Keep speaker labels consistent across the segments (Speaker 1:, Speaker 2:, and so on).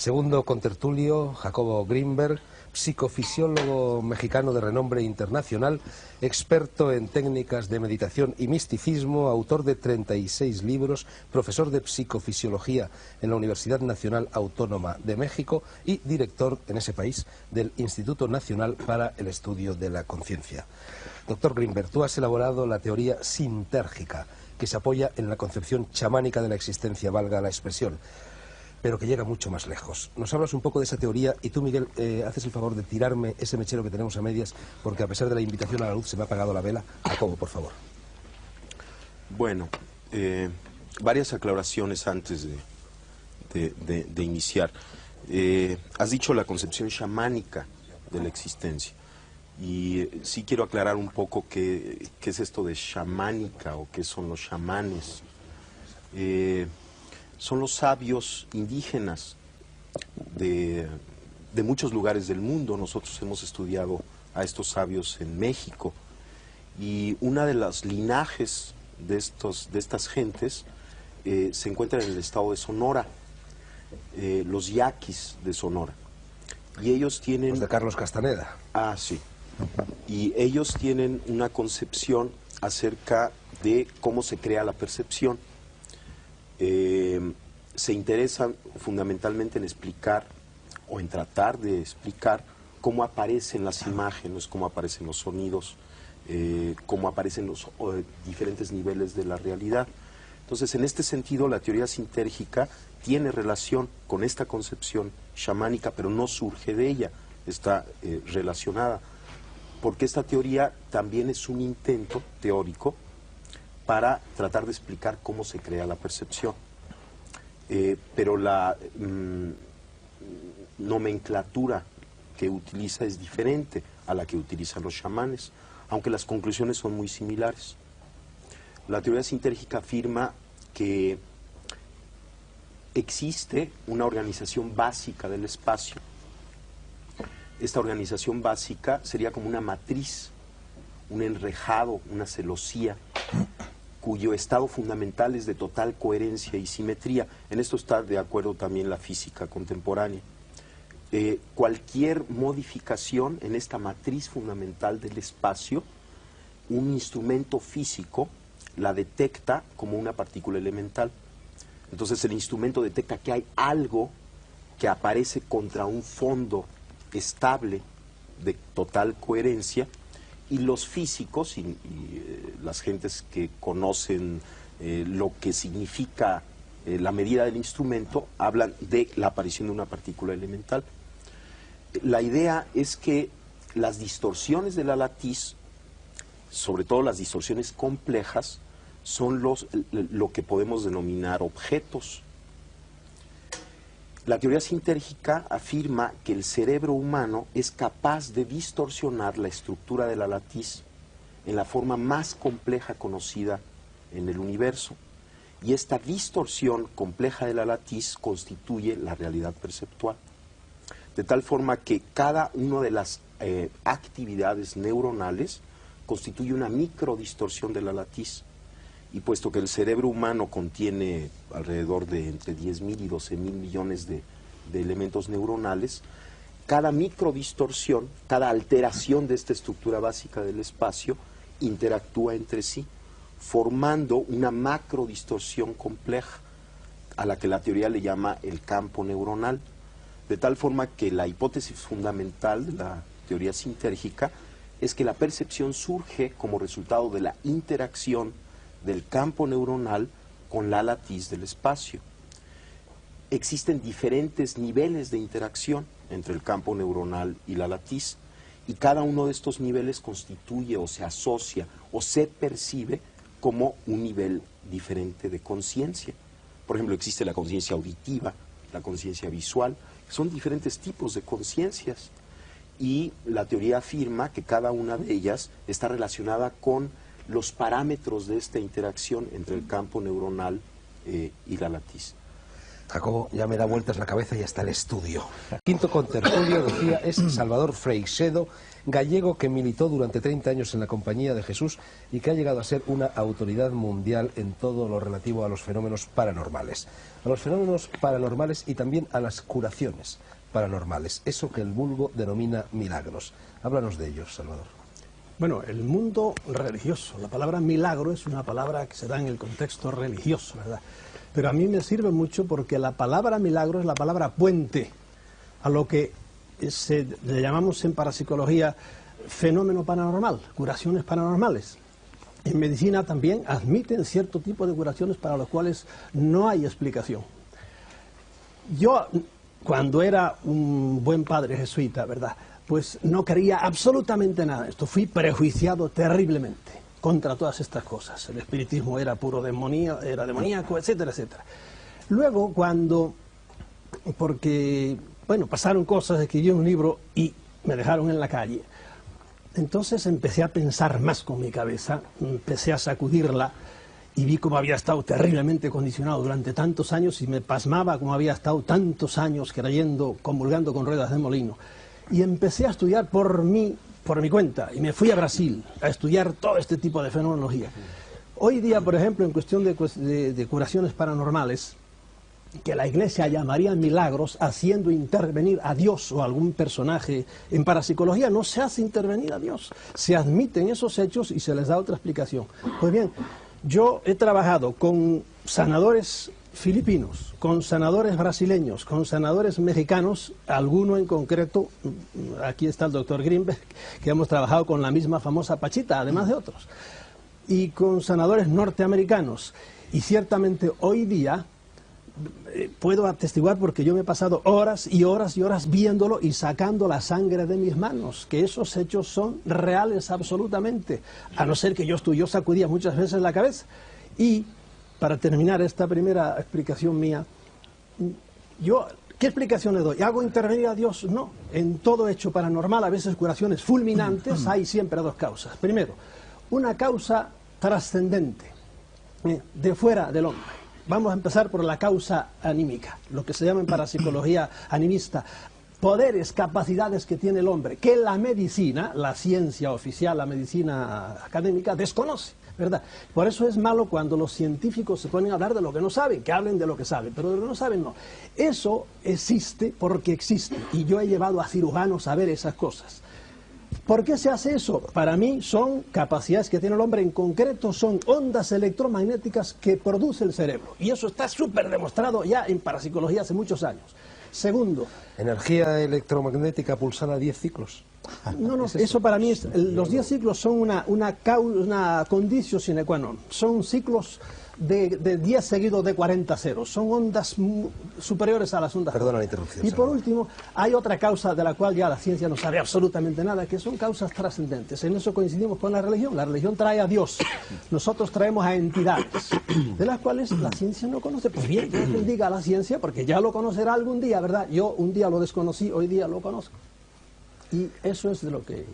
Speaker 1: Segundo contertulio, Jacobo Grinberg, psicofisiólogo mexicano de renombre internacional, experto en técnicas de meditación y misticismo, autor de 36 libros, profesor de psicofisiología en la Universidad Nacional Autónoma de México y director en ese país del Instituto Nacional para el Estudio de la Conciencia. Doctor Grinberg, tú has elaborado la teoría sintérgica, que se apoya en la concepción chamánica de la existencia, valga la expresión, pero que llega mucho más lejos. Nos hablas un poco de esa teoría y tú, Miguel, haces el favor de tirarme ese mechero que tenemos a medias, porque a pesar de la invitación a la luz se me ha apagado la vela. Jacobo, por favor.
Speaker 2: Bueno, varias aclaraciones antes de iniciar. Has dicho la concepción chamánica de la existencia. Y sí quiero aclarar un poco qué es esto de chamánica o qué son los chamanes. Son los sabios indígenas de muchos lugares del mundo. Nosotros hemos estudiado a estos sabios en México. Y una de las linajes de estas gentes se encuentra en el estado de Sonora, los yaquis de Sonora. Y ellos tienen...
Speaker 1: Los de Carlos Castaneda.
Speaker 2: Ah, sí. Y ellos tienen una concepción acerca de cómo se crea la percepción. Se interesan fundamentalmente en explicar o en tratar de explicar cómo aparecen las imágenes, cómo aparecen los sonidos, cómo aparecen los diferentes niveles de la realidad. Entonces, en este sentido, la teoría sintérgica tiene relación con esta concepción chamánica, pero no surge de ella, está relacionada, porque esta teoría también es un intento teórico para tratar de explicar cómo se crea la percepción. Pero la nomenclatura que utiliza es diferente a la que utilizan los chamanes, aunque las conclusiones son muy similares. La teoría sintérgica afirma que existe una organización básica del espacio. Esta organización básica sería como una matriz, un enrejado, una celosía, cuyo estado fundamental es de total coherencia y simetría. En esto está de acuerdo también la física contemporánea. Cualquier modificación en esta matriz fundamental del espacio, un instrumento físico la detecta como una partícula elemental. Entonces el instrumento detecta que hay algo que aparece contra un fondo estable de total coherencia, y los físicos y las gentes que conocen lo que significa la medida del instrumento hablan de la aparición de una partícula elemental. La idea es que las distorsiones de la latiz, sobre todo las distorsiones complejas, son lo que podemos denominar objetos. La teoría sintérgica afirma que el cerebro humano es capaz de distorsionar la estructura de la latiz en la forma más compleja conocida en el universo. Y esta distorsión compleja de la latiz constituye la realidad perceptual. De tal forma que cada una de las actividades neuronales constituye una microdistorsión de la latiz. Y puesto que el cerebro humano contiene alrededor de entre 10.000 y 12.000 millones de elementos neuronales, cada microdistorsión, cada alteración de esta estructura básica del espacio interactúa entre sí, formando una macrodistorsión compleja, a la que la teoría le llama el campo neuronal. De tal forma que la hipótesis fundamental de la teoría sintérgica es que la percepción surge como resultado de la interacción del campo neuronal con la latiz del espacio. Existen diferentes niveles de interacción entre el campo neuronal y la latiz, y cada uno de estos niveles constituye o se asocia o se percibe como un nivel diferente de conciencia. Por ejemplo, existe la conciencia auditiva, la conciencia visual, son diferentes tipos de conciencias, y la teoría afirma que cada una de ellas está relacionada con los parámetros de esta interacción entre el campo neuronal y la latiz.
Speaker 1: Jacobo, ya me da vueltas la cabeza y hasta el estudio. Quinto contertulio, decía, es Salvador Freixedo, gallego que militó durante 30 años en la Compañía de Jesús y que ha llegado a ser una autoridad mundial en todo lo relativo a los fenómenos paranormales. A los fenómenos paranormales y también a las curaciones paranormales, eso que el vulgo denomina milagros. Háblanos de ellos, Salvador.
Speaker 3: Bueno, el mundo religioso, la palabra milagro es una palabra que se da en el contexto religioso, ¿verdad? Pero a mí me sirve mucho porque la palabra milagro es la palabra puente a lo que le llamamos en parapsicología fenómeno paranormal, curaciones paranormales. En medicina también admiten cierto tipo de curaciones para los cuales no hay explicación. Yo, cuando era un buen padre jesuita, ¿verdad?, pues no creía absolutamente nada de esto. Fui prejuiciado terriblemente contra todas estas cosas. El espiritismo era puro demonía, era demoníaco, etcétera, etcétera. Luego, porque pasaron cosas, escribí un libro y me dejaron en la calle. Entonces empecé a pensar más con mi cabeza, empecé a sacudirla y vi cómo había estado terriblemente condicionado durante tantos años y me pasmaba cómo había estado tantos años creyendo, comulgando con ruedas de molino. Y empecé a estudiar por mi cuenta y me fui a Brasil a estudiar todo este tipo de fenomenología. Hoy día, por ejemplo, en cuestión de curaciones paranormales, que la Iglesia llamaría milagros, haciendo intervenir a Dios o algún personaje, en parapsicología no se hace intervenir a Dios, se admiten esos hechos y se les da otra explicación. Pues bien, yo he trabajado con sanadores filipinos, con sanadores brasileños, con sanadores mexicanos, alguno en concreto, aquí está el doctor Grimberg, que hemos trabajado con la misma famosa Pachita, además de otros, y con sanadores norteamericanos. Y ciertamente hoy día puedo atestiguar, porque yo me he pasado horas y horas y horas viéndolo y sacando la sangre de mis manos, que esos hechos son reales absolutamente, a no ser que yo sacudía muchas veces la cabeza. Y para terminar esta primera explicación mía, ¿qué explicación le doy? ¿Hago intervenir a Dios? No. En todo hecho paranormal, a veces curaciones fulminantes, hay siempre dos causas. Primero, una causa trascendente, de fuera del hombre. Vamos a empezar por la causa anímica, lo que se llama en parapsicología animista, poderes, capacidades que tiene el hombre, que la medicina, la ciencia oficial, la medicina académica, desconoce, ¿verdad? Por eso es malo cuando los científicos se ponen a hablar de lo que no saben, que hablen de lo que saben, pero de lo que no saben no. Eso existe porque existe, y yo he llevado a cirujanos a ver esas cosas. ¿Por qué se hace eso? Para mí son capacidades que tiene el hombre, en concreto son ondas electromagnéticas que produce el cerebro. Y eso está súper demostrado ya en parapsicología hace muchos años. Segundo.
Speaker 1: Energía electromagnética pulsada a 10 ciclos.
Speaker 3: No, eso para mí, los 10 ciclos son una condicio sine qua non. Son ciclos de 10 seguidos de 40 ceros. Son ondas superiores a las ondas.
Speaker 1: Perdona la interrupción.
Speaker 3: Y por último, hay otra causa de la cual ya la ciencia no sabe absolutamente nada, que son causas trascendentes. En eso coincidimos con la religión. La religión trae a Dios. Nosotros traemos a entidades, de las cuales la ciencia no conoce. Pues bien, Dios bendiga a la ciencia, porque ya lo conocerá algún día, ¿verdad? Yo un día lo desconocí, hoy día lo conozco. Y eso es de lo que...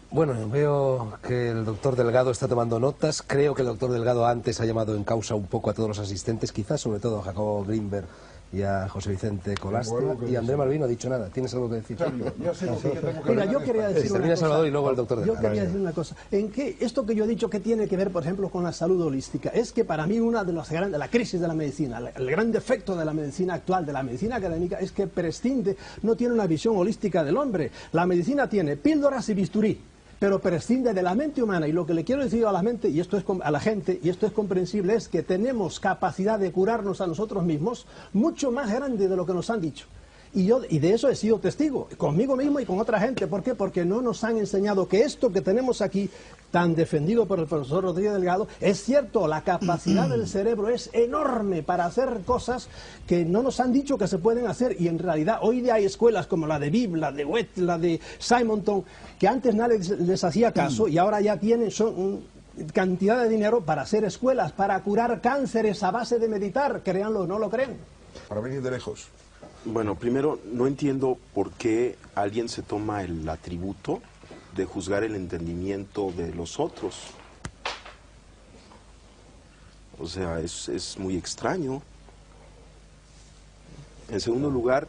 Speaker 1: Bueno, veo que el doctor Delgado está tomando notas. Creo que el doctor Delgado antes ha llamado en causa un poco a todos los asistentes, quizás sobre todo a Jacobo Grimberg y a José Vicente Colastra. Y André Malvin no ha dicho nada. ¿Tienes algo que decir?
Speaker 4: Yo sé que tengo que...
Speaker 3: Mira, yo quería decir una cosa.
Speaker 1: Salvador y luego el doctor Delgado.
Speaker 3: Yo quería decir una cosa. ¿En qué esto que yo he dicho que tiene que ver, por ejemplo, con la salud holística? Es que para mí una de las grandes, la crisis de la medicina, el gran defecto de la medicina actual, de la medicina académica, es que prescinde, no tiene una visión holística del hombre. La medicina tiene píldoras y bisturí, pero prescinde de la mente humana. Y lo que le quiero decir a la mente, y esto es a la gente, y esto es comprensible, es que tenemos capacidad de curarnos a nosotros mismos mucho más grande de lo que nos han dicho. Y de eso he sido testigo, conmigo mismo y con otra gente. ¿Por qué? Porque no nos han enseñado que esto que tenemos aquí, tan defendido por el profesor Rodríguez Delgado, es cierto, la capacidad del cerebro es enorme para hacer cosas que no nos han dicho que se pueden hacer. Y en realidad hoy día hay escuelas como la de Bibb, la de Wett, la de Simonton, que antes nadie les hacía caso y ahora ya tienen cantidad de dinero para hacer escuelas, para curar cánceres a base de meditar, créanlo o no lo creen.
Speaker 4: Para venir de lejos.
Speaker 2: Bueno, primero, no entiendo por qué alguien se toma el atributo de juzgar el entendimiento de los otros. O sea, es muy extraño. En segundo lugar,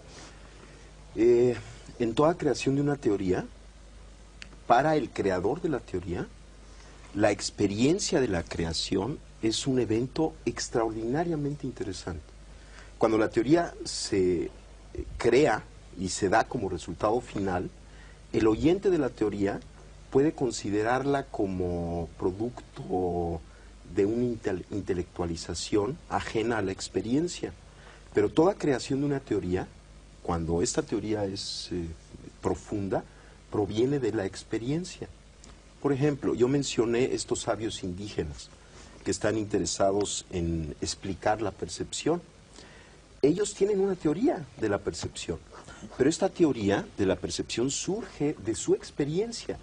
Speaker 2: en toda creación de una teoría, para el creador de la teoría, la experiencia de la creación es un evento extraordinariamente interesante. Cuando la teoría se crea y se da como resultado final, el oyente de la teoría puede considerarla como producto de una intelectualización ajena a la experiencia. Pero toda creación de una teoría, cuando esta teoría es profunda, proviene de la experiencia. Por ejemplo, yo mencioné estos sabios indígenas que están interesados en explicar la percepción. Ellos tienen una teoría de la percepción, pero esta teoría de la percepción surge de su experiencia.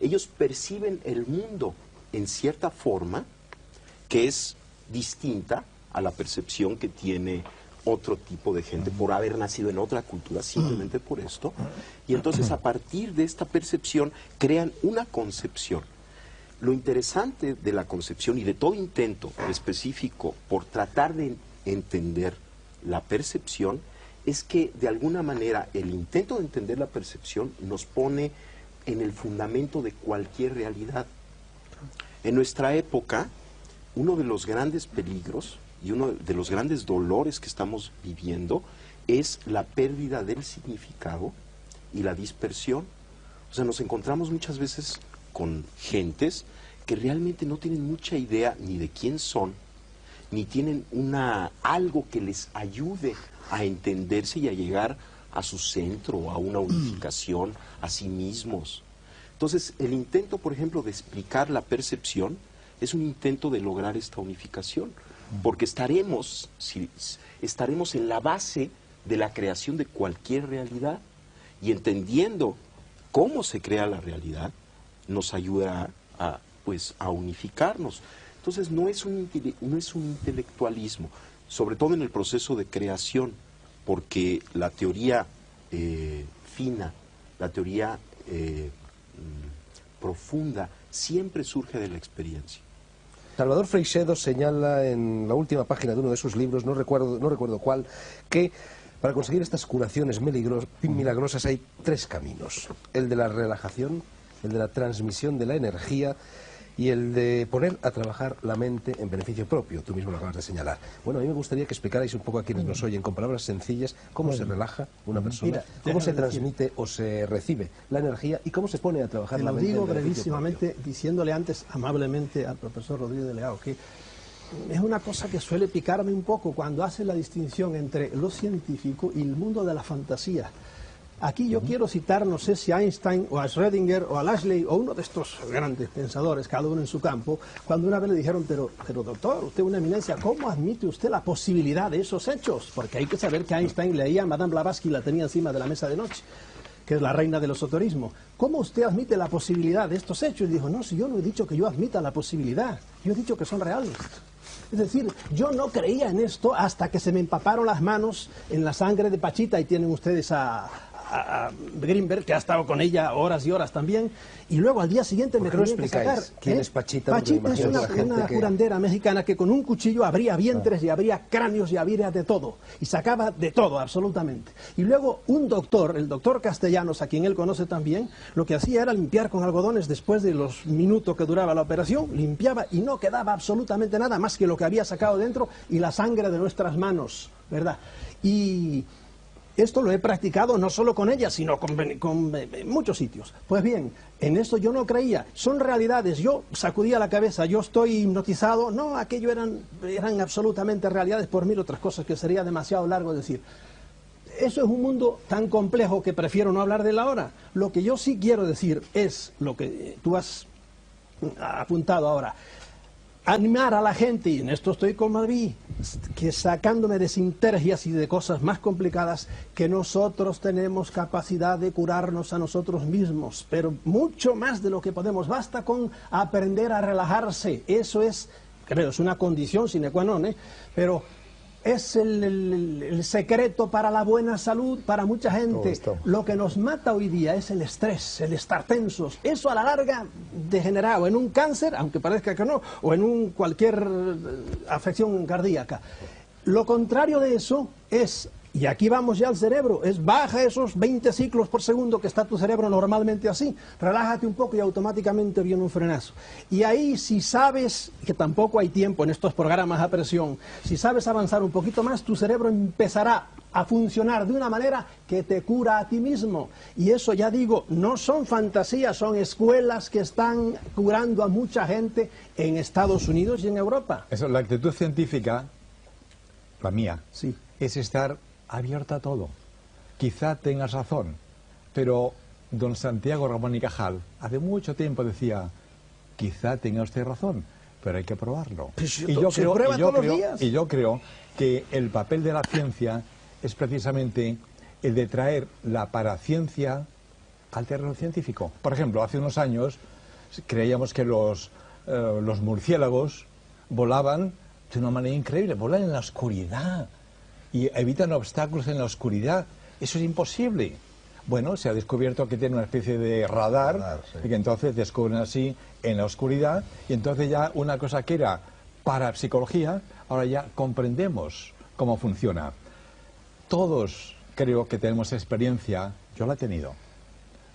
Speaker 2: Ellos perciben el mundo en cierta forma que es distinta a la percepción que tiene otro tipo de gente por haber nacido en otra cultura, simplemente por esto. Y entonces a partir de esta percepción crean una concepción. Lo interesante de la concepción y de todo intento específico por tratar de entender la percepción es que de alguna manera el intento de entender la percepción nos pone en el fundamento de cualquier realidad. En nuestra época, uno de los grandes peligros y uno de los grandes dolores que estamos viviendo es la pérdida del significado y la dispersión. O sea, nos encontramos muchas veces con gentes que realmente no tienen mucha idea ni de quién son, ni tienen algo que les ayude a entenderse y a llegar a su centro, a una unificación, a sí mismos. Entonces, el intento, por ejemplo, de explicar la percepción es un intento de lograr esta unificación, porque estaremos en la base de la creación de cualquier realidad, y entendiendo cómo se crea la realidad, nos ayudará a unificarnos. Entonces, no es un intelectualismo, sobre todo en el proceso de creación, porque la teoría fina, la teoría profunda, siempre surge de la experiencia.
Speaker 1: Salvador Freixedo señala en la última página de uno de sus libros, no recuerdo cuál, que para conseguir estas curaciones milagrosas hay tres caminos: el de la relajación, el de la transmisión de la energía y el de poner a trabajar la mente en beneficio propio. Tú mismo lo acabas de señalar. Bueno, a mí me gustaría que explicarais un poco a quienes nos oyen, con palabras sencillas, cómo se relaja una persona, cómo se transmite o se recibe la energía y cómo se pone a trabajar la mente en beneficio propio.
Speaker 3: Lo digo brevísimamente, diciéndole antes amablemente al profesor Rodríguez de Leao que es una cosa que suele picarme un poco cuando hace la distinción entre lo científico y el mundo de la fantasía. Aquí yo quiero citar, no sé si a Einstein o a Schrödinger o a Lashley o uno de estos grandes pensadores, cada uno en su campo, cuando una vez le dijeron, pero doctor, usted es una eminencia, ¿cómo admite usted la posibilidad de esos hechos? Porque hay que saber que Einstein leía a Madame Blavatsky y la tenía encima de la mesa de noche, que es la reina del esoterismo. ¿Cómo usted admite la posibilidad de estos hechos? Y dijo, no, si yo no he dicho que yo admita la posibilidad, yo he dicho que son reales. Es decir, yo no creía en esto hasta que se me empaparon las manos en la sangre de Pachita, y tienen ustedes a Greenberg, que ha estado con ella horas y horas también, y luego al día siguiente me tenían que sacar.
Speaker 1: ¿Quién es Pachita?
Speaker 3: Pachita es una curandera mexicana que con un cuchillo abría vientres y abría cráneos y abría de todo, y sacaba de todo, absolutamente. Y luego un doctor, el doctor Castellanos, a quien él conoce también, lo que hacía era limpiar con algodones después de los minutos que duraba la operación, limpiaba y no quedaba absolutamente nada más que lo que había sacado dentro y la sangre de nuestras manos, ¿verdad? Y esto lo he practicado no solo con ella, sino con muchos sitios. Pues bien, en esto yo no creía. Son realidades. Yo sacudía la cabeza, yo estoy hipnotizado. No, aquello eran absolutamente realidades por mil otras cosas que sería demasiado largo decir. Eso es un mundo tan complejo que prefiero no hablar de él ahora. Lo que yo sí quiero decir es lo que tú has apuntado ahora. Animar a la gente, y en esto estoy con Madrid, que sacándome de sintergias y de cosas más complicadas, que nosotros tenemos capacidad de curarnos a nosotros mismos, pero mucho más de lo que podemos. Basta con aprender a relajarse. Eso es, creo, es una condición sine qua non, pero es el secreto para la buena salud para mucha gente. Lo que nos mata hoy día es el estrés, el estar tensos. Eso a la larga degenera o en un cáncer, aunque parezca que no, o en cualquier afección cardíaca. Lo contrario de eso es Y aquí vamos ya al cerebro, baja esos 20 ciclos por segundo que está tu cerebro normalmente así, relájate un poco y automáticamente viene un frenazo. Y ahí si sabes, que tampoco hay tiempo en estos programas a presión, si sabes avanzar un poquito más, tu cerebro empezará a funcionar de una manera que te cura a ti mismo. Y eso, ya digo, no son fantasías, son escuelas que están curando a mucha gente en Estados Unidos y en Europa.
Speaker 5: Eso, la actitud científica, la mía,
Speaker 3: Sí.
Speaker 5: es estar abierta a todo. Quizá tengas razón, pero don Santiago Ramón y Cajal hace mucho tiempo decía, quizá tenga usted razón, pero hay que probarlo.
Speaker 3: Pues se prueba todos los días.
Speaker 5: Y yo creo que el papel de la ciencia es precisamente el de traer la paraciencia al terreno científico. Por ejemplo, hace unos años creíamos que los murciélagos volaban de una manera increíble, volan en la oscuridad y evitan obstáculos en la oscuridad. Eso es imposible. Bueno, se ha descubierto que tiene una especie de radar, sí. Y que entonces descubren así en la oscuridad, y entonces ya una cosa que era parapsicología, ahora ya comprendemos cómo funciona. Todos creo que tenemos experiencia, yo la he tenido,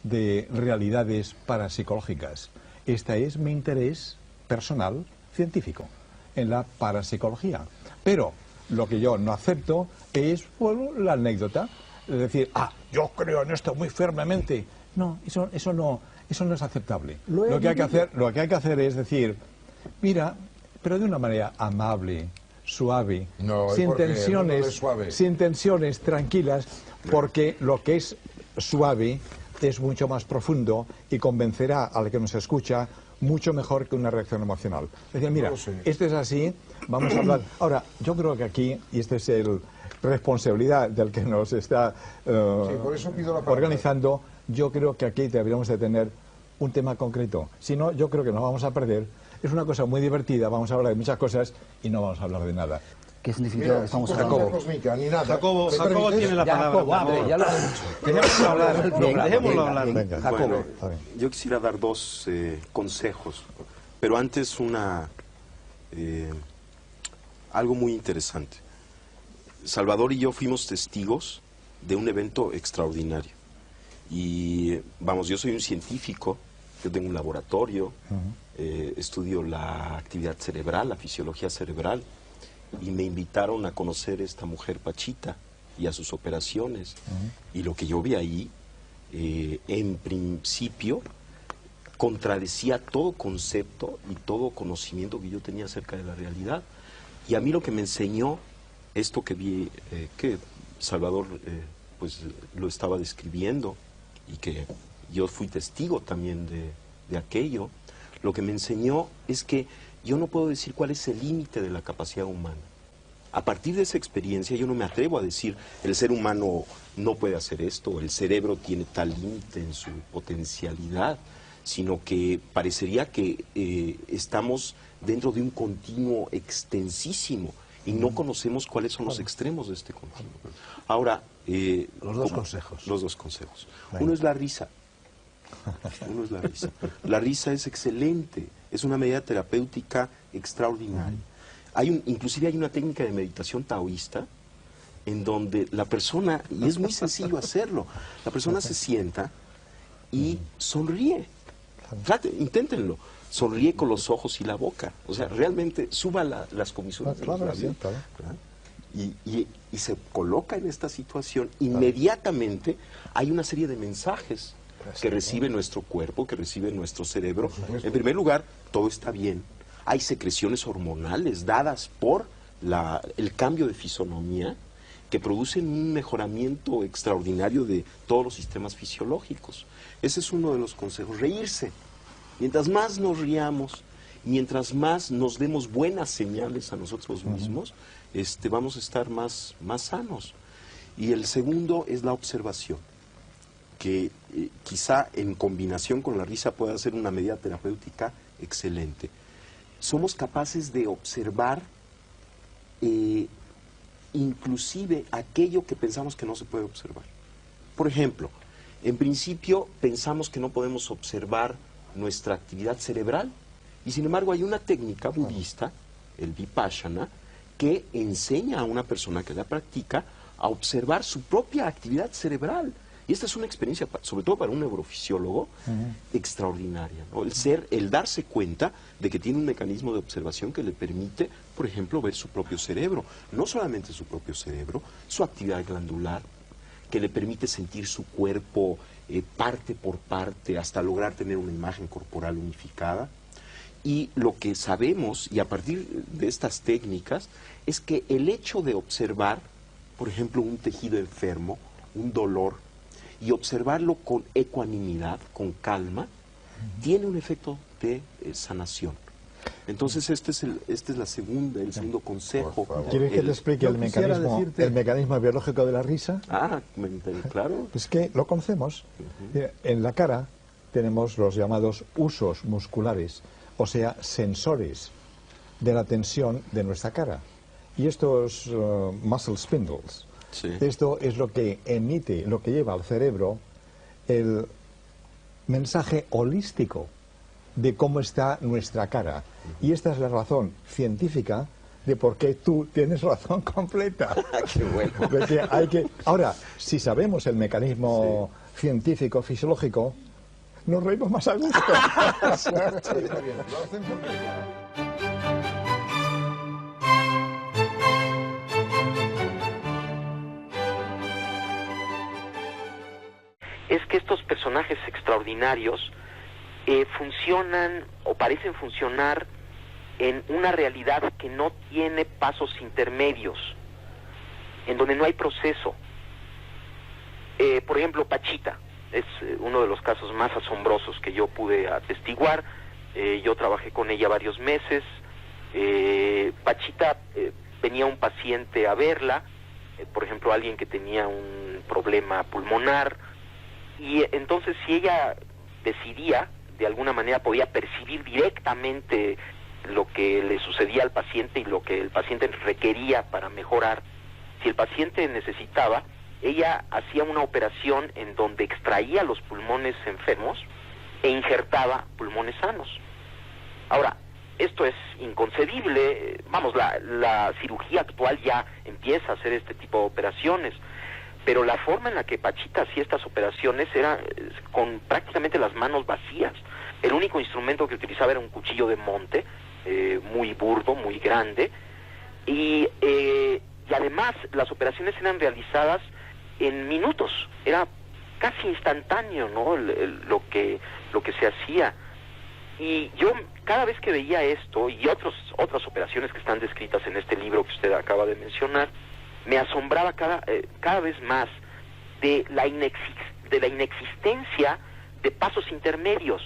Speaker 5: de realidades parapsicológicas. Este es mi interés personal científico en la parapsicología. Pero lo que yo no acepto es, bueno, la anécdota. Es decir, yo creo en esto muy firmemente. No, eso no es aceptable. Lo que hay que hacer es decir, mira, pero de una manera amable, suave, sin tensiones, tranquilas, porque lo que es suave es mucho más profundo y convencerá al que nos escucha mucho mejor que una reacción emocional. Es decir, mira, esto es así, vamos a hablar. Ahora, yo creo que aquí, y esta es la responsabilidad del que nos está
Speaker 4: por eso pido la palabra.
Speaker 5: organizando, yo creo que aquí deberíamos de tener un tema concreto. Si no, yo creo que nos vamos a perder. Es una cosa muy divertida, vamos a hablar de muchas cosas y no vamos a hablar de nada.
Speaker 6: ¿Qué significa que estamos hablando?
Speaker 3: Jacobo tiene la palabra.
Speaker 1: Ya lo has dicho.
Speaker 3: Dejémoslo hablar.
Speaker 5: Venga,
Speaker 1: Jacobo.
Speaker 2: Bueno, yo quisiera dar dos consejos, pero antes algo muy interesante. Salvador y yo fuimos testigos de un evento extraordinario. Y vamos, yo soy un científico, yo tengo un laboratorio, estudio la actividad cerebral, la fisiología cerebral, y me invitaron a conocer a esta mujer Pachita y a sus operaciones. Y lo que yo vi ahí, en principio, contradecía todo concepto y todo conocimiento que yo tenía acerca de la realidad. Y a mí lo que me enseñó esto que vi, que Salvador pues lo estaba describiendo y que yo fui testigo también de aquello, lo que me enseñó es que yo no puedo decir cuál es el límite de la capacidad humana. A partir de esa experiencia yo no me atrevo a decir el ser humano no puede hacer esto, el cerebro tiene tal límite en su potencialidad, sino que parecería que estamos dentro de un continuo extensísimo y no conocemos cuáles son los extremos de este continuo. Ahora,
Speaker 1: Los dos consejos.
Speaker 2: Los dos consejos. Uno es la risa. Uno es la risa. La risa es excelente, es una medida terapéutica extraordinaria. Inclusive hay una técnica de meditación taoísta en donde la persona, y es muy sencillo hacerlo, la persona se sienta y sonríe. Inténtenlo. Sonríe con los ojos y la boca. O sea, realmente suba las comisuras de los labios, y se coloca en esta situación. Inmediatamente hay una serie de mensajes que recibe nuestro cuerpo, que recibe nuestro cerebro. En primer lugar, todo está bien. Hay secreciones hormonales dadas por el cambio de fisonomía que producen un mejoramiento extraordinario de todos los sistemas fisiológicos. Ese es uno de los consejos. Reírse. Mientras más nos riamos, mientras más nos demos buenas señales a nosotros mismos, vamos a estar más sanos. Y el segundo es la observación, que quizá en combinación con la risa pueda ser una medida terapéutica excelente. Somos capaces de observar inclusive aquello que pensamos que no se puede observar. Por ejemplo, en principio pensamos que no podemos observar nuestra actividad cerebral, y sin embargo hay una técnica budista, el Vipassana, que enseña a una persona que la practica a observar su propia actividad cerebral. Y esta es una experiencia, sobre todo para un neurofisiólogo, extraordinaria, ¿no? El darse cuenta de que tiene un mecanismo de observación que le permite, por ejemplo, ver su propio cerebro. No solamente su propio cerebro, su actividad glandular, que le permite sentir su cuerpo parte por parte hasta lograr tener una imagen corporal unificada. Y lo que sabemos, y a partir de estas técnicas, es que el hecho de observar, por ejemplo, un tejido enfermo, un dolor, y observarlo con ecuanimidad, con calma, tiene un efecto de sanación. Entonces este es el segundo consejo.
Speaker 5: ¿Quieres que te explique el mecanismo biológico de la risa?
Speaker 2: Claro.
Speaker 5: Es que lo conocemos. En la cara tenemos los llamados usos musculares, o sea, sensores de la tensión de nuestra cara. Y estos muscle spindles, sí, esto es lo que emite, lo que lleva al cerebro el mensaje holístico de cómo está nuestra cara. Y esta es la razón científica de por qué tú tienes razón completa.
Speaker 2: ¡Qué bueno!
Speaker 5: Ahora, si sabemos el mecanismo científico, fisiológico, nos reímos más a gusto.
Speaker 7: Es que estos personajes extraordinarios funcionan o parecen funcionar en una realidad que no tiene pasos intermedios, en donde no hay proceso. Por ejemplo, Pachita es uno de los casos más asombrosos que yo pude atestiguar. Yo trabajé con ella varios meses. Pachita venía un paciente a verla, por ejemplo, alguien que tenía un problema pulmonar, y entonces si ella decidía, de alguna manera podía percibir directamente lo que le sucedía al paciente y lo que el paciente requería para mejorar. Si el paciente necesitaba, ella hacía una operación en donde extraía los pulmones enfermos e injertaba pulmones sanos. Ahora, esto es inconcebible. Vamos, la cirugía actual ya empieza a hacer este tipo de operaciones, pero la forma en la que Pachita hacía estas operaciones era con prácticamente las manos vacías. El único instrumento que utilizaba era un cuchillo de monte, muy burdo, muy grande, y además las operaciones eran realizadas en minutos. Era casi instantáneo, ¿no? Lo que se hacía. Y yo cada vez que veía esto y otras operaciones que están descritas en este libro que usted acaba de mencionar, me asombraba cada vez más de la inexistencia de pasos intermedios.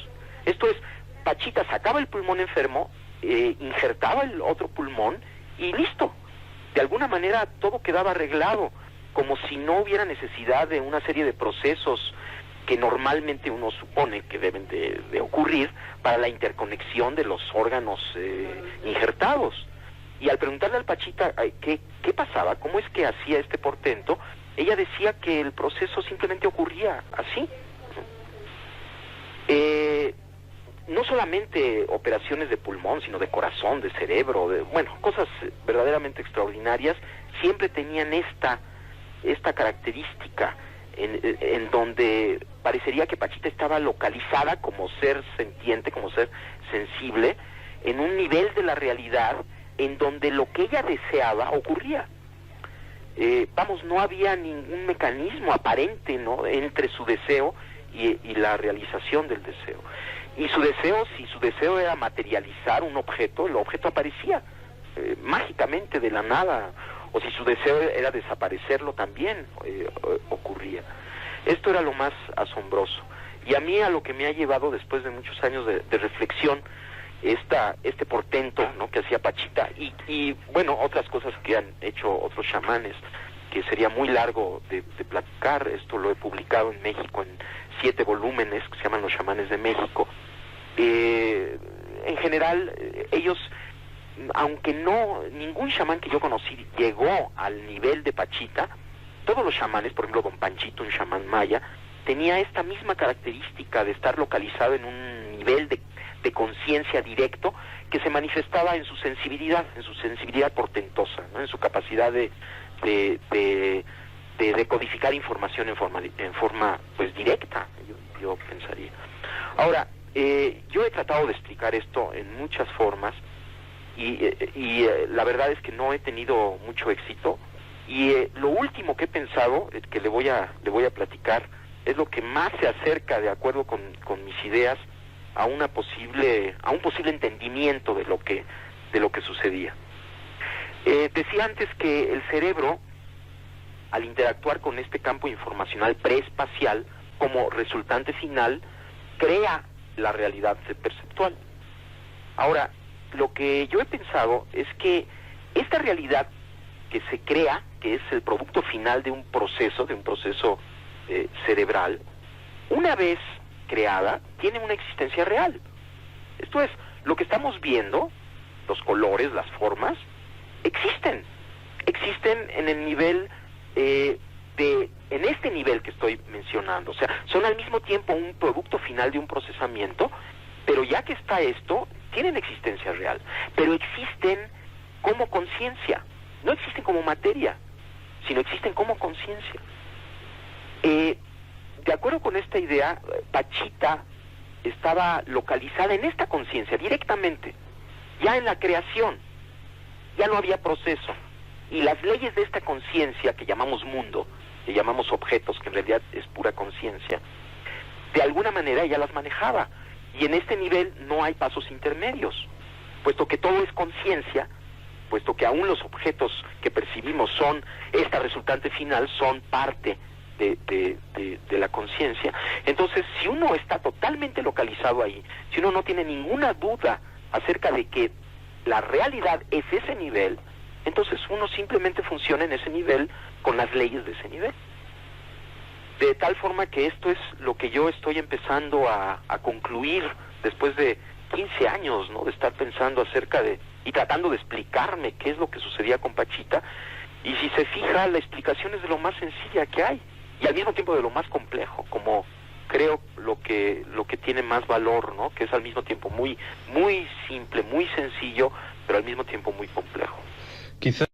Speaker 7: Esto es, Pachita sacaba el pulmón enfermo, injertaba el otro pulmón y listo. De alguna manera todo quedaba arreglado, como si no hubiera necesidad de una serie de procesos que normalmente uno supone que deben de ocurrir para la interconexión de los órganos injertados. Y al preguntarle al Pachita qué pasaba, cómo es que hacía este portento, ella decía que el proceso simplemente ocurría así. No solamente operaciones de pulmón, sino de corazón, de cerebro, cosas verdaderamente extraordinarias, siempre tenían esta característica en donde parecería que Pachita estaba localizada como ser sentiente, como ser sensible, en un nivel de la realidad en donde lo que ella deseaba ocurría. No había ningún mecanismo aparente, ¿no?, entre su deseo y la realización del deseo. Y su deseo, si su deseo era materializar un objeto, el objeto aparecía mágicamente de la nada, o si su deseo era desaparecerlo, también ocurría. Esto era lo más asombroso. Y a mí, a lo que me ha llevado después de muchos años de reflexión, este portento, ¿no?, que hacía Pachita, y otras cosas que han hecho otros chamanes, que sería muy largo de platicar. Esto lo he publicado en México en 7 volúmenes que se llaman Los Chamanes de México. En general, ellos, aunque ningún chamán que yo conocí llegó al nivel de Pachita, todos los chamanes, por ejemplo Don Panchito, un chamán maya, tenía esta misma característica de estar localizado en un nivel de conciencia directo que se manifestaba en su sensibilidad portentosa, ¿no?, en su capacidad de de decodificar información en forma pues directa, yo pensaría. Ahora, yo he tratado de explicar esto en muchas formas y la verdad es que no he tenido mucho éxito, y lo último que he pensado, que le voy a platicar, es lo que más se acerca, de acuerdo con mis ideas, a un posible entendimiento de lo que sucedía. Decía antes que el cerebro, al interactuar con este campo informacional preespacial como resultante final, crea la realidad perceptual. Ahora, lo que yo he pensado es que esta realidad que se crea, que es el producto final de un proceso cerebral, una vez creada, tiene una existencia real. Esto es, lo que estamos viendo, los colores, las formas, existen en el nivel en este nivel que estoy mencionando. O sea, son al mismo tiempo un producto final de un procesamiento, pero ya que está esto, tienen existencia real, pero existen como conciencia, no existen como materia, sino existen como conciencia. De acuerdo con esta idea, Pachita estaba localizada en esta conciencia directamente, ya en la creación, ya no había proceso, y las leyes de esta conciencia que llamamos mundo, que llamamos objetos, que en realidad es pura conciencia, de alguna manera ella las manejaba, y en este nivel no hay pasos intermedios, puesto que todo es conciencia, puesto que aún los objetos que percibimos son, esta resultante final, son parte de la conciencia. Entonces, si uno está totalmente localizado ahí, si uno no tiene ninguna duda acerca de que la realidad es ese nivel, entonces uno simplemente funciona en ese nivel con las leyes de ese nivel. De tal forma que esto es lo que yo estoy empezando a concluir después de 15 años, ¿no?, de estar pensando acerca y tratando de explicarme qué es lo que sucedía con Pachita. Y si se fija, la explicación es de lo más sencilla que hay, y al mismo tiempo de lo más complejo, como creo lo que tiene más valor, ¿no?, que es al mismo tiempo muy simple, muy sencillo, pero al mismo tiempo muy complejo.
Speaker 1: Quizá